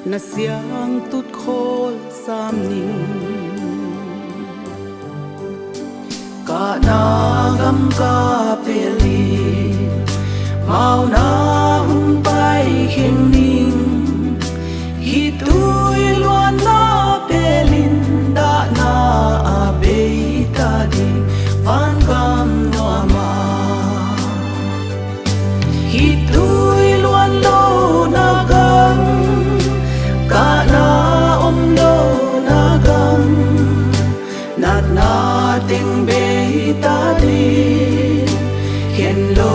na siang tut khol sam ning ka na gam ka peli mau na hun pai kheng ning hi tui luan na pelin da na a be ta di van gam no ma hi tui luan lo na gam ka na om lo na gam nat na ting be ta di khen lo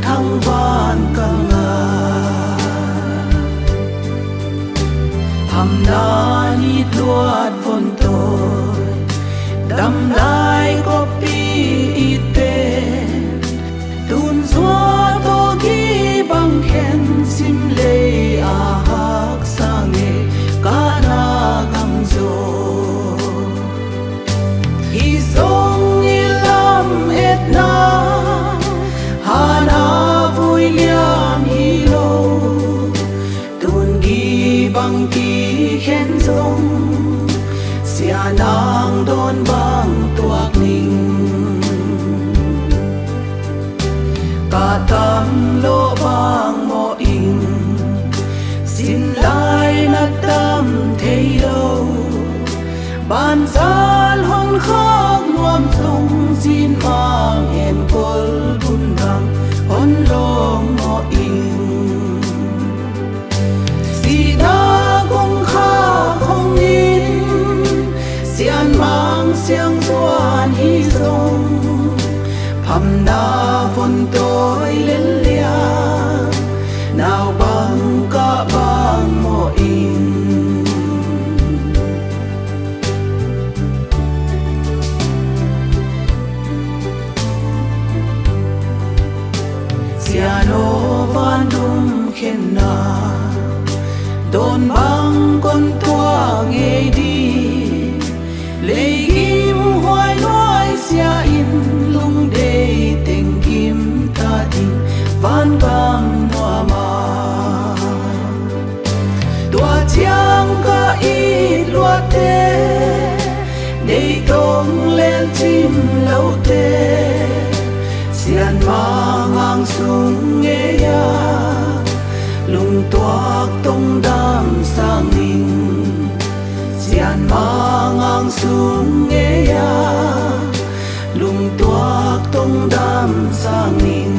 thăng van căng à hầm na nít luat von tôi đâm lại có pi ít tên tuôn gió tô ghi bằng khen sim lê à hak sang nghe cả na gam zo hi song ilam et na hana vui liam hi lo tuôn ghi bằng ki khen zong sia nang don bang tuak ning ka tam lo bang mo ing sin lai na tam thei lo ban sal hon khang nuam sung sin mang en kol bun dang hon long mo ing si na kong kha không in sian mang siang zuan hi song pham na von tôi lên lia nào bang ka bang mo in siano van dum khen na don bang con tua nghe đi lấy kim hoài nói sia in lung để tình kim ta tình van cam noa ma tua chiang ka ít luat te để tông lên chim lâu te sian ma ngang sung nghe ya lung toak tông đam sang ning sian ma ngang sung nghe ya lung toak tông đam sang ning